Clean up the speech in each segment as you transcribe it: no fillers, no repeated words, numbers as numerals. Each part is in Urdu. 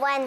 1।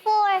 4।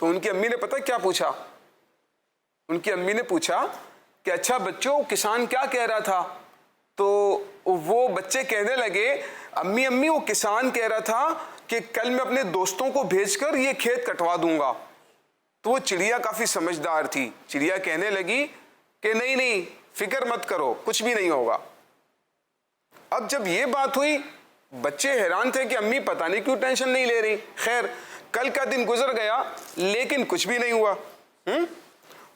تو ان کی امی نے پتہ کیا پوچھا؟ ان کی امی نے پوچھا کہ اچھا بچوں کسان کیا کہہ رہا تھا؟ تو وہ بچے کہنے لگے امی وہ کسان کہہ رہا تھا کہ کل میں اپنے دوستوں کو بھیج کر یہ کھیت کٹوا دوں گا۔ تو وہ چڑیا کافی سمجھدار تھی، چڑیا کہنے لگی کہ نہیں فکر مت کرو، کچھ بھی نہیں ہوگا۔ اب جب یہ بات ہوئی بچے حیران تھے کہ امی پتہ نہیں کیوں ٹینشن نہیں لے رہی۔ خیر کل کا دن گزر گیا لیکن کچھ بھی نہیں ہوا،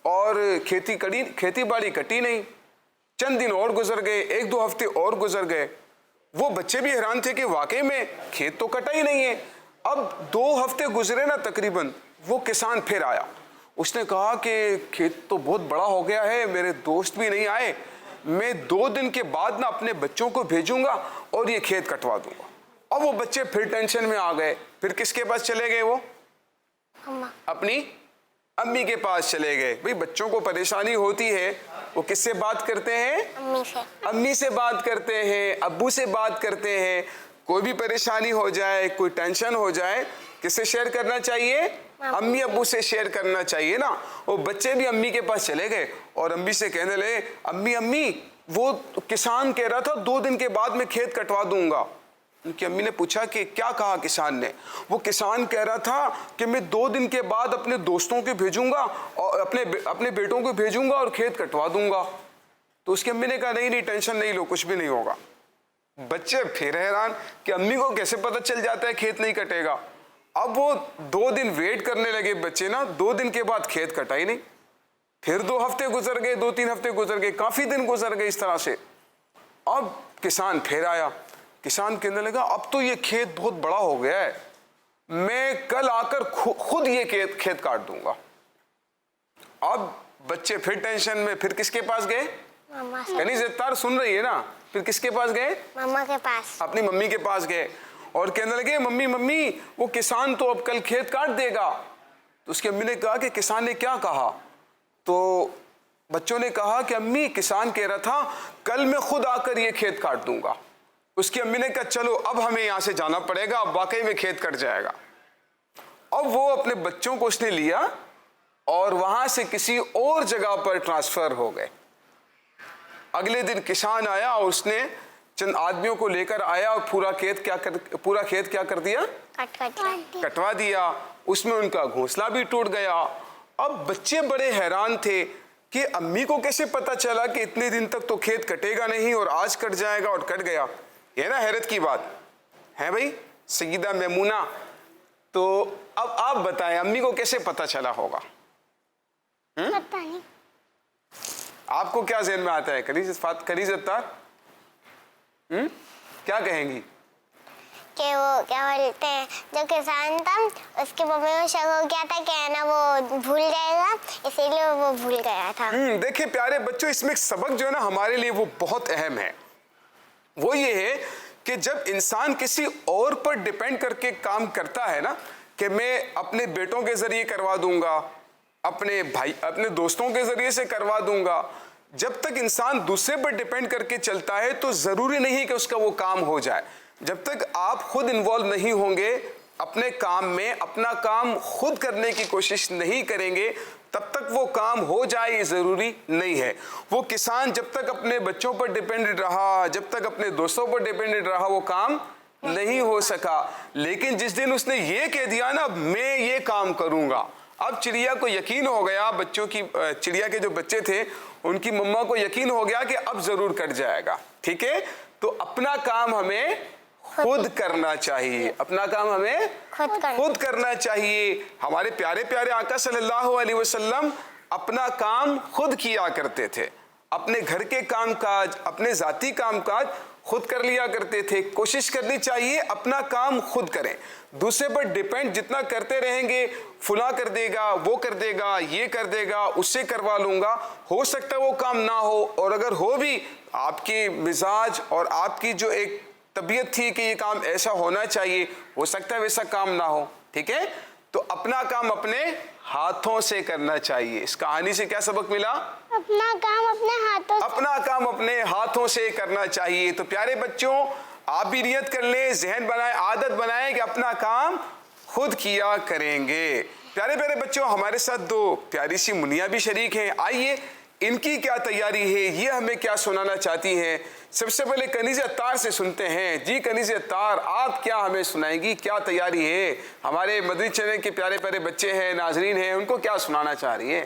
اور کھیتی باڑی کٹی نہیں۔ چند دن اور گزر گئے، 1-2 ہفتے اور گزر گئے۔ وہ بچے بھی حیران تھے کہ واقعی میں کھیت تو کٹا ہی نہیں ہے۔ اب 2 ہفتے گزرے نا تقریباً، وہ کسان پھر آیا۔ اس نے کہا کہ کھیت تو بہت بڑا ہو گیا ہے، میرے دوست بھی نہیں آئے، میں 2 دن کے بعد نا اپنے بچوں کو بھیجوں گا اور یہ کھیت کٹوا دوں گا۔ اب وہ بچے پھر ٹینشن میں آ گئے، پھر کس کے پاس چلے گئے؟ وہ اپنی امی کے پاس چلے گئے۔ بھئی بچوں کو پریشانی ہوتی ہے وہ کس سے بات کرتے ہیں؟ امی سے بات کرتے ہیں، ابو سے بات کرتے ہیں۔ کوئی بھی پریشانی ہو جائے، کوئی ٹینشن ہو جائے، کس سے شیئر کرنا چاہیے؟ امی ابو سے شیئر کرنا چاہیے نا۔ وہ بچے بھی امی کے پاس چلے گئے اور امی سے کہنے لگے امی وہ کسان کہہ رہا تھا 2 دن کے بعد میں کھیت کٹوا دوں گا۔ ان کی امی نے پوچھا کہ کیا کہا کسان نے؟ وہ کسان کہہ رہا تھا کہ میں 2 دن کے بعد اپنے دوستوں کو بھیجوں گا اور اپنے بیٹوں کو بھیجوں گا اور کھیت کٹوا دوں گا۔ تو اس کی امی نے کہا نہیں ٹینشن نہیں لو، کچھ بھی نہیں ہوگا۔ بچے پھر حیران کہ امی کو کیسے پتہ چل جاتا ہے کھیت نہیں کٹے گا۔ اب وہ 2 دن ویٹ کرنے لگے بچے نا، 2 دن کے بعد کھیت کٹا ہی نہیں۔ پھر 2 ہفتے گزر گئے، 2-3 ہفتے گزر گئے، کافی دن گزر گئے اس طرح سے۔ اب کسان پھر آیا، کسان کہنے لگا اب تو یہ کھیت بہت بڑا ہو گیا ہے، میں کل آ کر خود یہ کھیت کاٹ دوں گا۔ اب بچے پھر ٹینشن میں، پھر کس کے پاس گئے؟ یعنی زتار سن رہی ہے نا، پھر کس کے پاس گئے؟ ماما کے پاس، اپنی ممی کے پاس گئے اور کہنے لگے ممی وہ کسان تو اب کل کھیت کاٹ دے گا۔ تو اس کی امی نے کہا کہ کسان نے کیا کہا؟ تو بچوں نے کہا کہ امی کسان کہہ رہا تھا کل میں خود آ کر یہ کھیت کاٹ دوں گا۔ اس کی امی نے کہا چلو اب ہمیں یہاں سے جانا پڑے گا، اب واقعی میں کھیت کٹ جائے گا۔ اب وہ اپنے بچوں کو اس نے لیا اور وہاں سے کسی اور جگہ پر ٹرانسفر ہو گئے۔ اگلے دن کسان آیا اور اس نے چند آدمیوں کو لے کر آیا اور پورا کھیت کیا کر دیا؟ کٹوا دیا۔ اس میں ان کا گھونسلہ بھی ٹوٹ گیا۔ اب بچے بڑے حیران تھے کہ امی کو کیسے پتا چلا کہ اتنے دن تک تو کھیت کٹے گا نہیں اور آج کٹ جائے گا، اور کٹ گیا۔ یہ نا حیرت کی بات ہے بھائی سیدہ میمونہ۔ تو اب آپ بتائیں امی کو کیسے پتا چلا ہوگا؟ پتہ نہیں۔ آپ کو کیا ذہن میں آتا ہے؟ کریز اتار کیا کہیں گی؟ کہ وہ کیا بولتے ہیں جو کسان تھا اس کی ممی کو شک ہو گیا تھا کہ نا وہ بھول جائے گا، اسی لیے وہ بھول گیا تھا۔ دیکھیں پیارے بچوں، اس میں ایک سبق جو ہے نا ہمارے لیے وہ بہت اہم ہے۔ وہ یہ ہے کہ جب انسان کسی اور پر ڈیپینڈ کر کے کام کرتا ہے نا، کہ میں اپنے بیٹوں کے ذریعے کروا دوں گا، اپنے دوستوں کے ذریعے سے کروا دوں گا، جب تک انسان دوسرے پر ڈیپینڈ کر کے چلتا ہے تو ضروری نہیں کہ اس کا وہ کام ہو جائے۔ جب تک آپ خود انوالو نہیں ہوں گے اپنے کام میں، اپنا کام خود کرنے کی کوشش نہیں کریں گے، تب تک وہ کام ہو جائے یہ ضروری نہیں ہے۔ وہ کسان جب تک اپنے بچوں پر ڈیپینڈڈ رہا، جب تک اپنے دوستوں پر ڈیپینڈڈ رہا، وہ کام نہیں ہو سکا۔ لیکن جس دن اس نے یہ کہہ دیا نا میں یہ کام کروں گا، اب چڑیا کو یقین ہو گیا، چڑیا کے جو بچے تھے ان کی مما کو یقین ہو گیا کہ اب ضرور کٹ جائے گا۔ ٹھیک ہے، تو اپنا کام ہمیں خود کرنا چاہیے، اپنا کام ہمیں خود کرنا چاہیے۔ ہمارے پیارے پیارے آقا صلی اللہ علیہ وسلم اپنا کام خود کیا کرتے تھے، اپنے گھر کے کام کاج، اپنے ذاتی کام کاج خود کر لیا کرتے تھے۔ کوشش کرنی چاہیے اپنا کام خود کریں۔ دوسرے پر ڈیپینڈ جتنا کرتے رہیں گے، فلاں کر دے گا، وہ کر دے گا، یہ کر دے گا، اس سے کروا لوں گا، ہو سکتا ہے وہ کام نہ ہو، اور اگر ہو بھی آپ کی مزاج اور آپ کی جو ایک طبیعت تھی کہ یہ کام ایسا ہونا چاہیے، ہو سکتا ہے ویسا کام نہ ہو۔ ٹھیک ہے، تو اپنا کام اپنے ہاتھوں سے کرنا چاہیے۔ اس کہانی سے کیا سبق ملا؟ اپنا کام اپنے ہاتھوں سے کرنا چاہیے۔ تو پیارے بچوں آپ بھی نیت کر لیں، ذہن بنائیں، عادت بنائیں کہ اپنا کام خود کیا کریں گے۔ پیارے پیارے بچوں، ہمارے ساتھ دو پیاری سی منیا بھی شریک ہیں. آئیے ان کی کیا تیاری ہے، یہ ہمیں کیا سنانا چاہتی ہیں. سب سے پہلے کنیز عطار سے سنتے ہیں. جی کنیز عطار، آپ کیا ہمیں سنائیں گی، کیا تیاری ہے؟ ہمارے مدنی چینل کے پیارے پیارے بچے ہیں، ناظرین ہیں، ان کو کیا سنانا چاہ رہی ہیں؟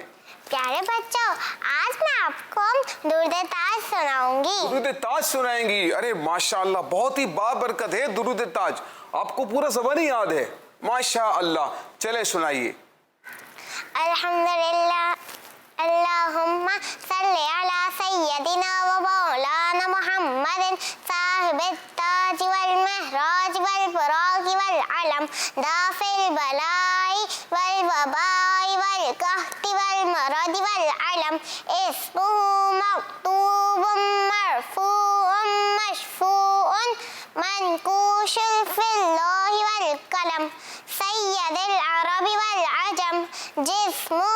پیارے بچوں، آج میں آپ کو درود تاج سناؤں گی. درود تاج سنائیں گی؟ ارے ماشاءاللہ، بہت ہی بابرکت ہے درود تاج. آپ کو پورا زبان ہی یاد ہے، ماشاءاللہ. چلے سنائیے. الحمدللہ اللہم صلی علی سیدنا و مولانا محمد صاحب التاج والمہراج والبراق والعلم دافع البلاء والوباء والقحط والمرض والعلم اسمہ مکتوب مرفوع مشفوع منقوش فی اللہ والقلم سید العرب والعجم جسمہ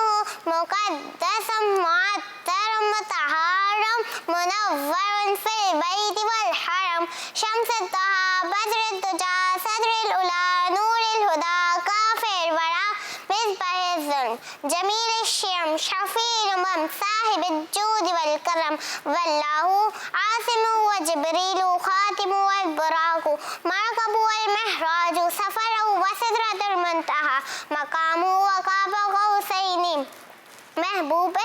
مقدس معطر مطہر منور فی البیت والحرم شمس الطہا بدر الدجا صدر العلا نور الہدا کافر الورا مصباح الظلم جمیل الشیم شفیع الامم صاحب الجود والکرم واللہ عاصم وجبریل خاتم والبراق مرکب والمہراج سفر وسدرۃ المنتہا مقام وقاب قوسین محبوب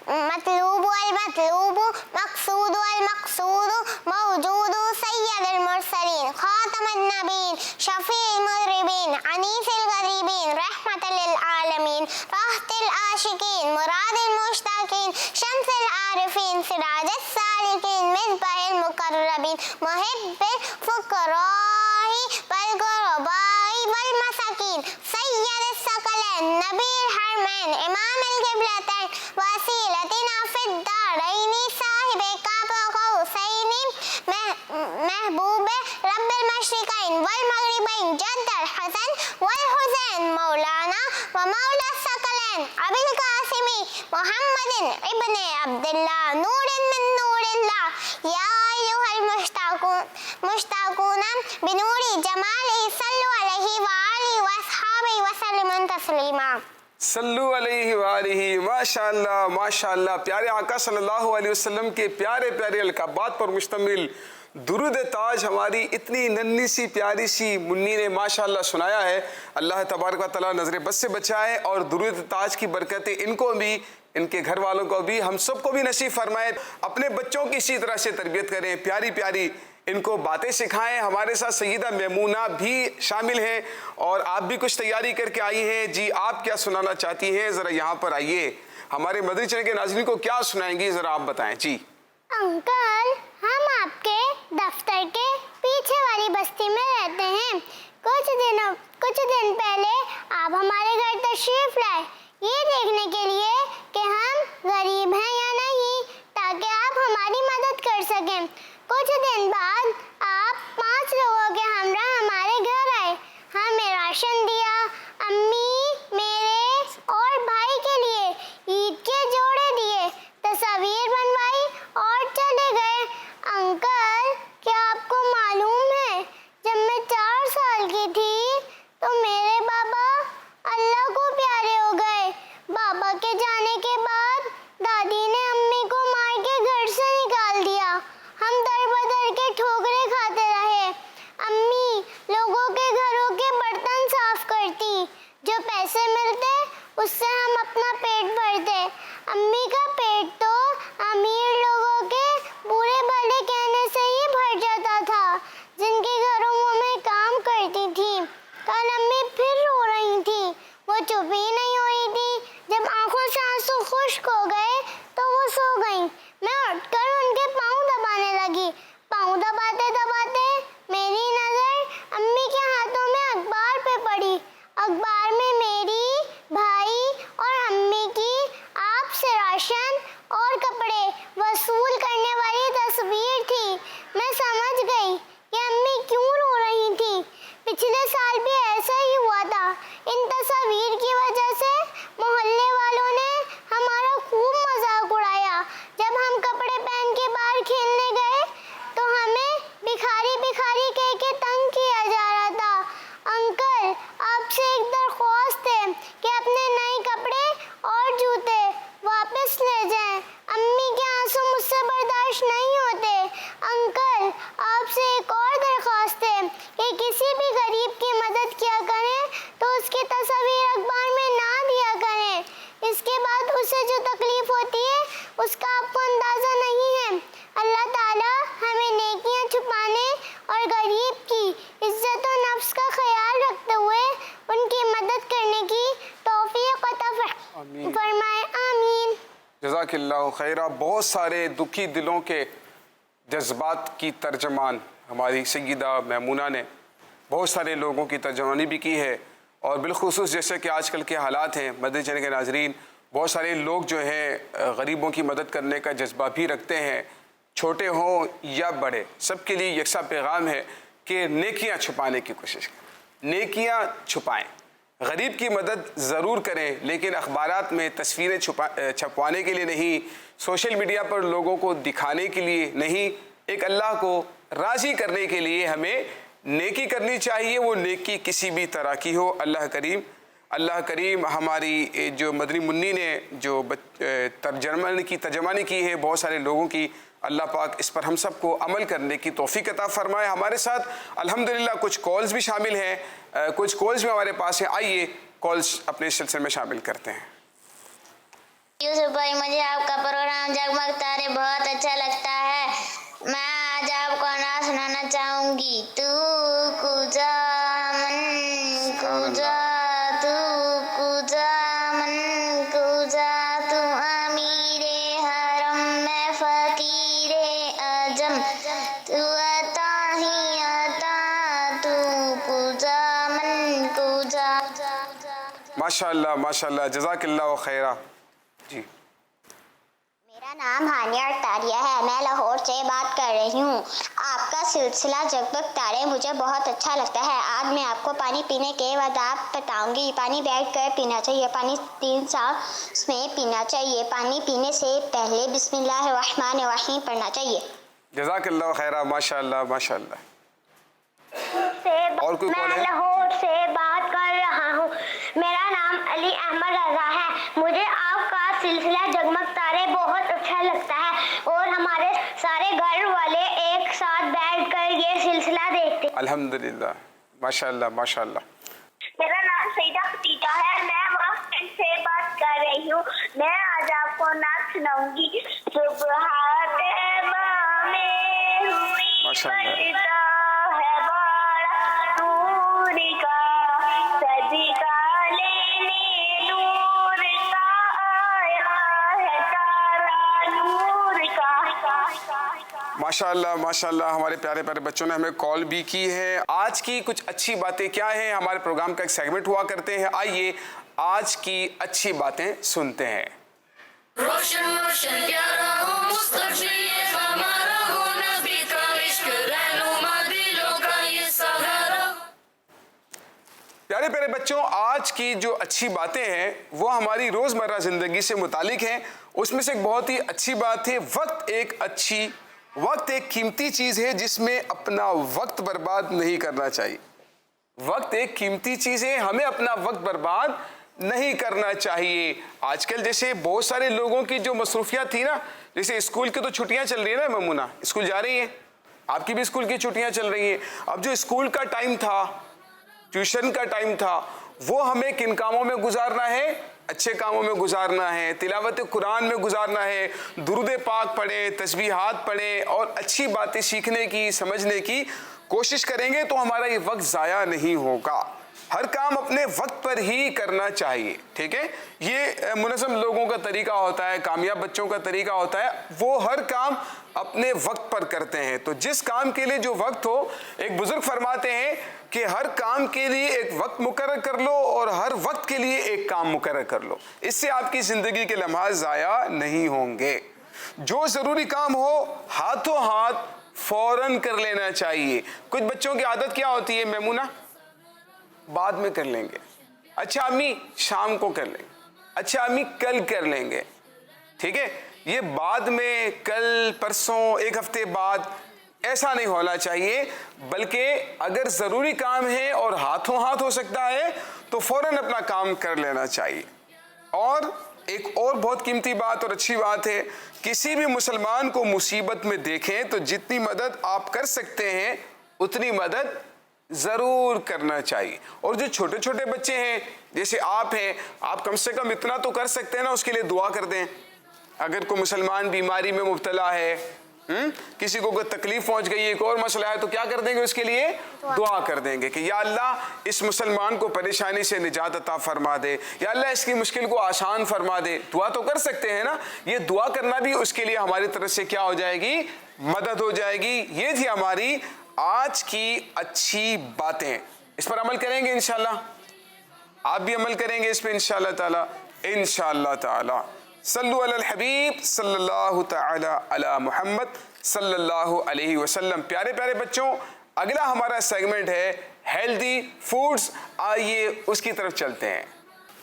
مطلوب والمطلوب مقصود والمقصود موجود سید المرسلین خاتم النبیین شفیع المذنبین انیس الغریبین رحمت للعالمین راحت العاشقین مراد المشتاقین شمس العارفین سراج السالکین مصباح المقربین محب الفقراء والغرباء والمساکین سید الثقلین نبی الحرمین امام القبلتین وسیلتنا فی الدارین صاحب قاب قوسین محبوب رب المشرقین والمغربین جد الحسن والحسین مولانا و مولا الثقلین ابی القاسم محمد ابن عبداللہ نور من نور اللہ یا ایھا المشتاقون بنور جمالہ صلوا علیہ وآلہ واصحابہ وسلم تسلیما. صلو علیہ وآلہ. ماشاءاللہ ماشاءاللہ. پیارے آقا صلی اللہ علیہ وسلم کے پیارے پیارے القابات پر مشتمل درود تاج ہماری اتنی ننھی سی پیاری سی منی نے ماشاءاللہ سنایا ہے. اللہ تبارک و تعالیٰ نظر بد سے بچائے اور درود تاج کی برکتیں ان کو بھی، ان کے گھر والوں کو بھی، ہم سب کو بھی نصیب فرمائے. اپنے بچوں کی اسی طرح سے تربیت کریں، پیاری پیاری ان کو باتیں سکھائیں. ہمارے ساتھ سیدہ میمونہ بھی شامل ہیں اور آپ بھی کچھ تیاری کر کے آئی ہیں. جی آپ کیا سنانا چاہتی ہیں؟ ذرا یہاں پر آئیے. ہمارے مدنی چینل کے ناظرین کو کیا سنائیں گی، ذرا آپ بتائیں. جی انکل، ہم آپ کے دفتر کے پیچھے والی بستی میں رہتے ہیں. کچھ دن پہلے آپ ہمارے گھر تشریف لائے یہ دیکھنے کے لیے کہ ہم غریب ہیں یا نہیں، تاکہ آپ ہماری مدد کر سکیں. کچھ دن بعد آپ 5 لوگوں کے ہمراہ ہمارے گھر آئے. ہمیں راشن دیا، امی، میرے اور بھائی کے لیے عید کے جوڑے دیے، تصاویر بنوائی اور چلے گئے. انکل، کیا آپ کو معلوم ہے جب میں 4 سال کی تھی تو میرے بابا اللہ کو پیارے ہو گئے. بابا کے جانے کے بعد دادی نے امی کو مار کے گھر سے نکال دیا. ہم در بدر کے ٹھوکرے کھاتے رہے. امی لوگوں کے گھروں کے برتن صاف کرتی، جو پیسے ملتے اس سے ہم اپنا پیٹ بھرتے. امی کا پیٹ تو امیر لوگوں کے برے بھلے کہنے سے ہی بھر جاتا تھا جن کے گھروں میں کام کرتی تھی. کل امی پھر رو رہی تھی، وہ چپ ہی نہیں ہوئی تھی. جب آنکھوں سے آنسو خشک ہو گئے تو وہ سو گئیں. میں اٹھ کر ان کے پاؤں دبانے لگی. پاؤں دباتے دباتے میری نظر امی کے ہاتھوں میں اخبار پہ پڑی. اخبار میں میری، بھائی اور امی کی آپ سے راشن اور کپڑے وصول کرنے والی تصویر تھی. میں سمجھ گئی کہ امی کیوں رو رہی تھی. پچھلے سال بھی ایسا ہی ہوا تھا. ان تصاویر کی وجہ سے محلے والوں نے ہمارا خوب مذاق اڑایا. جب ہم کپڑے پہن کے باہر کھیلنے گئے تو ہمیں بکھاری بکھاری کہہ کے تنگ کیا جا رہا تھا. انکل، آپ سے ایک درخواست جزاک اللہ خیرہ. بہت سارے دکھی دلوں کے جذبات کی ترجمان ہماری سیدہ میمونہ نے بہت سارے لوگوں کی ترجمانی بھی کی ہے، اور بالخصوص جیسے کہ آج کل کے حالات ہیں مدنی چینل کے ناظرین، بہت سارے لوگ جو ہیں غریبوں کی مدد کرنے کا جذبہ بھی رکھتے ہیں، چھوٹے ہوں یا بڑے، سب کے لیے یکساں پیغام ہے کہ نیکیاں چھپانے کی کوشش کریں، نیکیاں چھپائیں. غریب کی مدد ضرور کریں لیکن اخبارات میں تصویریں چھپوانے کے لیے نہیں، سوشل میڈیا پر لوگوں کو دکھانے کے لیے نہیں، ایک اللہ کو راضی کرنے کے لیے ہمیں نیکی کرنی چاہیے، وہ نیکی کسی بھی طرح کی ہو. اللہ کریم ہماری جو مدنی منی نے جو ترجمانی کی ہے بہت سارے لوگوں کی، اللہ پاک اس پر ہم سب کو عمل کرنے کی توفیق عطا فرمائے. ہمارے ساتھ الحمدللہ کچھ کالز بھی شامل ہیں، کچھ کالز بھی ہمارے پاس ہیں. آئیے کالز اپنے سلسلے میں شامل کرتے ہیں. یوسف بھائی، مجھے آپ کا پروگرام جگمگ تارے بہت اچھا لگتا ہے. میں آج آپ کو نعت سنانا چاہوں گی. تو کجا من کجا، تو کجا من کجا، تو امیر حرم میں فقیر عجم، تو عطا ہی عطا، تو کجا من کجا. ماشاءاللہ ماشاءاللہ، جزاک اللہ خیرہ. جی میرا نام ہانیہ اٹاریہ ہے، میں لاہور سے بات کر رہی ہوں. آپ کا سلسلہ جگمگ تارے مجھے بہت اچھا لگتا ہے. آج میں آپ کو پانی پینے کے آداب بتاؤں گی. پانی بیٹھ کر پینا چاہیے، پانی 3 سانس میں پینا چاہیے، پانی پینے سے پہلے بسم اللہ الرحمن الرحیم پڑھنا چاہیے. جزاک اللہ خیرہ. ماشاءاللہ ماشاءاللہ. اور کوئی کال میں ہے؟ لاہور سے بات کر رہا ہوں. میرا نام علی احمد رضا ہے. مجھے آپ کا سلسلہ جگمگ تارے بہت اچھا لگتا ہے اور ہمارے سارے گھر والے ایک ساتھ بیٹھ کر یہ سلسلہ دیکھتے ہیں. الحمدللہ ماشاءاللہ ماشاءاللہ. میرا نام سیدہ ختیجہ ہے، میں وہاں سے بات کر رہی ہوں. میں آج آپ کو نعت سناؤں گی. صبح طیبہ میں ہوئی ماشاءاللہ. سجدہ ہے بڑا نور کا، صدقہ لینے نور کا آیا ہے تارا نور کا. ماشاءاللہ ماشاءاللہ. ہمارے پیارے پیارے بچوں نے ہمیں کال بھی کی ہے. آج کی کچھ اچھی باتیں کیا ہیں، ہمارے پروگرام کا ایک سیگمنٹ ہوا کرتے ہیں. آئیے آج کی اچھی باتیں سنتے ہیں. روشن روشن پیارا ہو مصطفی یہ ہمارا ہو، نبی کا عشق رہنما دلوں کا یہ سہارا. پیارے پیارے بچوں، آج کی جو اچھی باتیں ہیں وہ ہماری روزمرہ زندگی سے متعلق ہیں. اس میں سے ایک بہت ہی اچھی بات ہے، وقت ایک قیمتی چیز ہے جس میں اپنا وقت برباد نہیں کرنا چاہیے. وقت ایک قیمتی چیز ہے، ہمیں اپنا وقت برباد نہیں کرنا چاہیے. آج کل جیسے بہت سارے لوگوں کی جو مصروفیات تھی نا، جیسے اسکول کی تو چھٹیاں چل رہی ہیں نا میمونہ، اسکول جا رہی ہیں، آپ کی بھی اسکول کی چھٹیاں چل رہی ہیں. اب جو اسکول کا ٹائم تھا، ٹیوشن کا ٹائم تھا، وہ ہمیں کن کاموں میں گزارنا ہے؟ اچھے کاموں میں گزارنا ہے، تلاوت قرآن میں گزارنا ہے، درود پاک پڑھیں، تسبیحات پڑھیں اور اچھی باتیں سیکھنے کی، سمجھنے کی کوشش کریں گے تو ہمارا یہ وقت ضائع نہیں ہوگا. ہر کام اپنے وقت پر ہی کرنا چاہیے. ٹھیک ہے، یہ منظم لوگوں کا طریقہ ہوتا ہے، کامیاب بچوں کا طریقہ ہوتا ہے، وہ ہر کام اپنے وقت پر کرتے ہیں. تو جس کام کے لیے جو وقت ہو، ایک بزرگ فرماتے ہیں کہ ہر کام کے لیے ایک وقت مقرر کر لو اور ہر وقت کے لیے ایک کام مقرر کر لو. اس سے آپ کی زندگی کے لمحات ضائع نہیں ہوں گے. جو ضروری کام ہو ہاتھوں ہاتھ فوراً کر لینا چاہیے. کچھ بچوں کی عادت کیا ہوتی ہے میمونہ؟ بعد میں کر لیں گے، اچھا امی شام کو کر لیں گے، اچھا امی کل کر لیں گے. ٹھیک ہے، یہ بعد میں، کل، پرسوں، ایک ہفتے بعد، ایسا نہیں ہونا چاہیے. بلکہ اگر ضروری کام ہے اور ہاتھوں ہاتھ ہو سکتا ہے تو فوراً اپنا کام کر لینا چاہیے. اور ایک اور بہت قیمتی بات اور اچھی بات ہے، کسی بھی مسلمان کو مصیبت میں دیکھیں تو جتنی مدد آپ کر سکتے ہیں اتنی مدد ضرور کرنا چاہیے. اور جو چھوٹے چھوٹے بچے ہیں جیسے آپ ہیں، آپ کم سے کم اتنا تو کر سکتے ہیں نا، اس کے لیے دعا کر دیں. اگر کوئی مسلمان بیماری میں مبتلا ہے کسی کو کوئی تکلیف پہنچ گئی, ایک اور مسئلہ ہے, تو کیا کر دیں گے اس کے لیے؟ دعا کر دیں گے کہ یا اللہ اس مسلمان کو پریشانی سے نجات عطا فرما دے, یا اللہ اس کی مشکل کو آسان فرما دے. دعا تو کر سکتے ہیں نا, یہ دعا کرنا بھی اس کے لیے ہماری طرف سے کیا ہو جائے گی؟ مدد ہو جائے گی. یہ تھی ہماری آج کی اچھی باتیں, اس پر عمل کریں گے انشاءاللہ. آپ بھی عمل کریں گے اس پہ انشاءاللہ تعالی, انشاءاللہ تعالی. صلو علی الحبیب صلی اللہ تعالی علی محمد صلی اللہ علیہ وسلم. پیارے پیارے بچوں, اگلا ہمارا سیگمنٹ ہے ہیلدی فوڈز. آئیے اس کی طرف چلتے ہیں.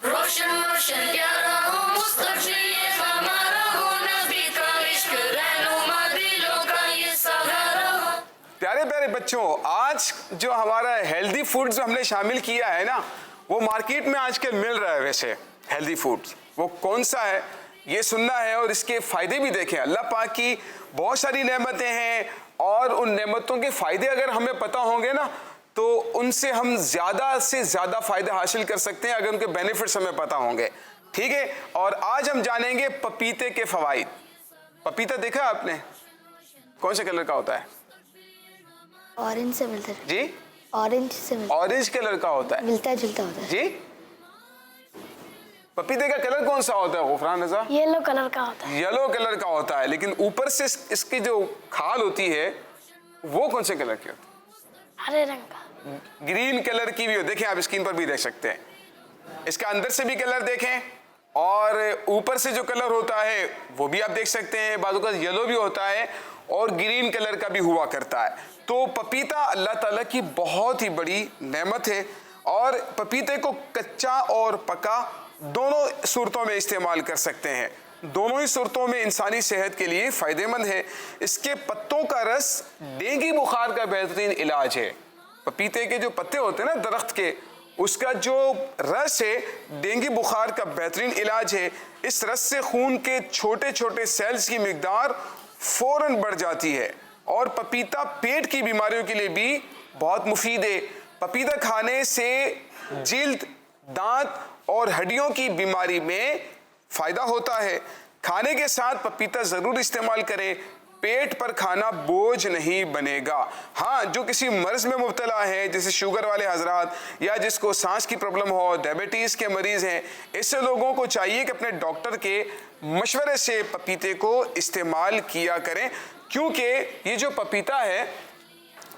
روشن روشن پیارا ہو مصطفی یہ ہمارا ہو, نبی کا عشق رہنما دلوں کا یہ سہارا ہو. پیارے پیارے بچوں, آج جو ہمارا ہیلدی فوڈز ہم نے شامل کیا ہے نا, وہ مارکیٹ میں آج کل مل رہا ہے. ویسے ہیلدی فوڈز وہ کون سا ہے یہ سننا ہے, اور اس کے فائدے بھی دیکھیں. اللہ پاک کی بہت ساری نعمتیں ہیں, اور ان نعمتوں کے فائدے اگر ہمیں پتہ ہوں گے نا تو ان سے ہم زیادہ سے زیادہ فائدہ حاصل کر سکتے ہیں, اگر ان کے بینیفٹس ہمیں پتہ ہوں گے. ٹھیک ہے, اور آج ہم جانیں گے پپیتے کے فوائد. پپیتا دیکھا آپ نے کون سے کلر کا ہوتا ہے؟ اورنج سے ملتا ہے جی, اورنج سے اورنج کلر کا ہوتا ہے. ملتا جلتا ہوتا ہے. جی, پپیتے کا کلر کون سا ہوتا ہے غفران رضا؟ یلو کلر کا ہوتا ہے. یلو کلر کا ہوتا ہے, لیکن اوپر سے اس کی جو کھال ہوتی ہے وہ کون سے کلر کی ہوتی ہے؟ ہرے رنگ کا. گرین کلر کی بھی ہو. دیکھیں آپ اسکرین پر بھی دیکھ سکتے ہیں, اس کا اندر سے بھی کلر دیکھیں, اور اوپر سے جو کلر ہوتا ہے وہ بھی آپ دیکھ سکتے ہیں. بعض اوقات یلو بھی ہوتا ہے اور گرین کلر کا بھی ہوا کرتا ہے. تو پپیتا اللہ تعالیٰ کی بہت ہی بڑی نعمت ہے, اور پپیتے کو کچا اور پکا دونوں صورتوں میں استعمال کر سکتے ہیں. دونوں ہی صورتوں میں انسانی صحت کے لیے فائدہ مند ہے. اس کے پتوں کا رس ڈینگی بخار کا بہترین علاج ہے. پپیتے کے جو پتے ہوتے ہیں نا درخت کے, اس کا جو رس ہے ڈینگی بخار کا بہترین علاج ہے. اس رس سے خون کے چھوٹے چھوٹے سیلز کی مقدار فوراً بڑھ جاتی ہے, اور پپیتا پیٹ کی بیماریوں کے لیے بھی بہت مفید ہے. پپیتا کھانے سے جلد, دانت اور ہڈیوں کی بیماری میں فائدہ ہوتا ہے. کھانے کے ساتھ پپیتا ضرور استعمال کریں, پیٹ پر کھانا بوجھ نہیں بنے گا. ہاں, جو کسی مرض میں مبتلا ہے جیسے شوگر والے حضرات, یا جس کو سانس کی پرابلم ہو, ڈائبٹیز کے مریض ہیں, ایسے لوگوں کو چاہیے کہ اپنے ڈاکٹر کے مشورے سے پپیتے کو استعمال کیا کریں, کیونکہ یہ جو پپیتا ہے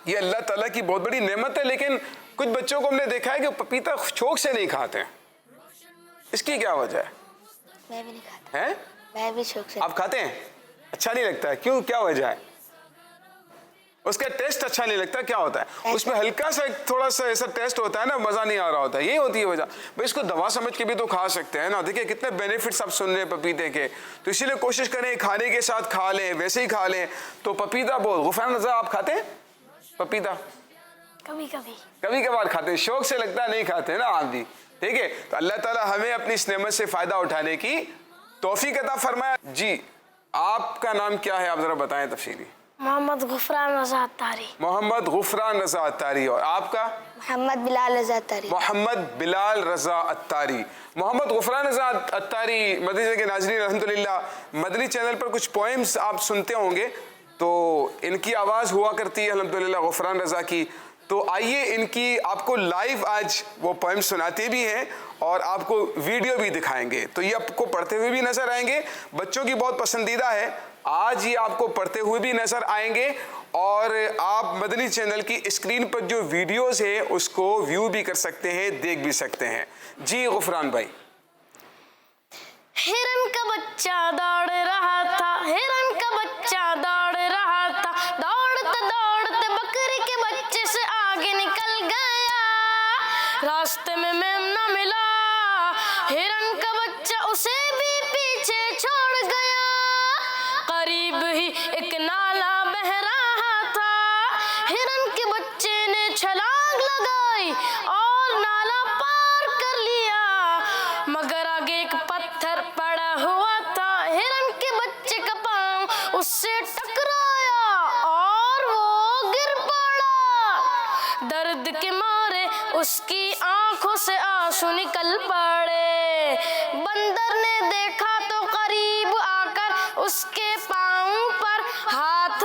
یہ اللہ تعالیٰ کی بہت بڑی نعمت ہے. لیکن کچھ بچوں کو ہم نے دیکھا ہے کہ پپیتا چوک سے نہیں کھاتے ہیں. اس کی کیا وجہ ہے؟ میں بھی نہیں کھاتا. ہیں, میں بھی شوق سے. آپ کھاتے ہیں؟ اچھا نہیں لگتا ہے, کیوں, کیا وجہ ہے؟ اس کا ٹیسٹ اچھا نہیں لگتا, کیا ہوتا ہے اس میں؟ ہلکا سا تھوڑا سا ایسا ٹیسٹ ہوتا ہے نا, مزہ نہیں آ رہا ہوتا ہے, یہی ہوتی ہے وجہ. بھائی اس کو دوا سمجھ کے بھی تو کھا سکتے ہیں نا. دیکھیں کتنے بینیفٹس آپ سن رہے ہیں پپیتے کے, تو اسی لیے کوشش کریں کھانے کے ساتھ کھا لیں, ویسے ہی کھا لیں. تو پپیتا بہت. غفران رضا آپ کھاتے ہیں پپیتا؟ کبھی کبھی. کبھی کبھار کھاتے ہیں, شوق سے لگتا ہے نہیں کھاتے ہیں نا آپ بھی. ٹھیک ہے, تو اللہ تعالیٰ ہمیں اپنی اس نعمت سے فائدہ اٹھانے کی توفیق عطا فرمایا. جی, آپ کا نام کیا ہے, آپ ذرا بتائیں تفصیلی. محمد غفران رضا اتاری. محمد غفران رضا اتاری. اور آپ کا؟ محمد بلال رضا اتاری. محمد بلال رضا اتاری. محمد غفران رضا اتاری. مدنی کے ناظرین, الحمدللہ مدنی چینل پر کچھ پوئمز آپ سنتے ہوں گے, تو ان کی آواز ہوا کرتی ہے الحمدللہ غفران رضا کی. تو آئیے ان کی آپ کو لائیو آج وہ پوئم سناتے بھی ہیں, اور آپ کو ویڈیو بھی دکھائیں گے. تو یہ آپ کو پڑھتے ہوئے بھی نظر آئیں گے, بچوں کی بہت پسندیدہ ہے. آج یہ آپ کو پڑھتے ہوئے بھی نظر آئیں گے, اور آپ مدنی چینل کی اسکرین پر جو ویڈیوز ہیں اس کو ویو بھی کر سکتے ہیں, دیکھ بھی سکتے ہیں. جی غفران بھائی. ہرن کا بچہ دوڑ رہا تھا, ہرن کا بچہ دوڑ رہا تھا, دوڑتے دوڑتے بکری کے بچے سے آگے نکل گیا. راستے میں میمنہ ملا, ہرن کا بچہ اسے بھی پیچھے چھوڑ گیا. قریب ہی ایک نالا بہ رہا تھا, ہرن کے بچے نے چھلانگ لگائی اور نالا پار کر لیا. مگر آگے ایک پتھر پڑا ہوا تھا, ہرن کے بچے کا پاؤں اس سے ٹکرایا اور وہ گر پڑا. درد کے مارے اس کی آنکھوں سے آنسو نکل پڑے. بندر نے دیکھا تو قریب آ کر اس کے پاؤں پر ہاتھ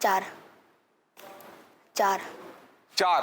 4। 4। 4।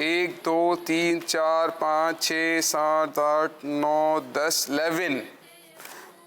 1 2 3 4 5 6 7 8 9 10 11।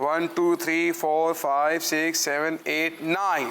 1 2 3 4 5 6 7 8 9।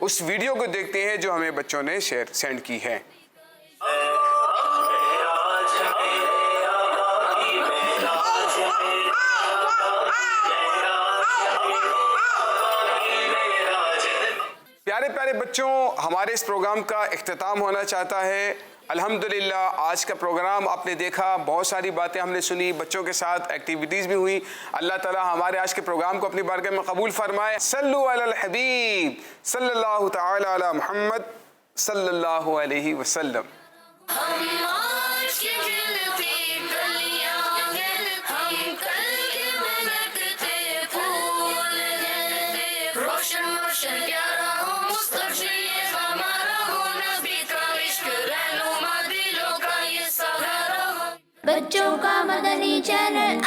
اس ویڈیو کو دیکھتے ہیں جو ہمیں بچوں نے سینڈ کی ہے۔ پیارے پیارے بچوں، ہمارے اس پروگرام کا اختتام ہونا چاہتا ہے۔ الحمدللہ آج کا پروگرام آپ نے دیکھا، بہت ساری باتیں ہم نے سنی، بچوں کے ساتھ ایکٹیویٹیز بھی ہوئی۔ اللہ تعالیٰ ہمارے آج کے پروگرام کو اپنی بارگاہ میں قبول فرمائے۔ صلو علی الحبیب صلی اللہ تعالی علی محمد صلی اللہ علیہ وسلم۔ ہم آج کی کھلتی کلیاں ہیں، ہم کل کے مہکتے پھول ہیں، روشن روشن پیارا ہو مستقبل یہ ہمارا ہو، نبی کا عشق رہنما دلوں کا یہ سہارا ہو۔ بچوں کا مدنی چینل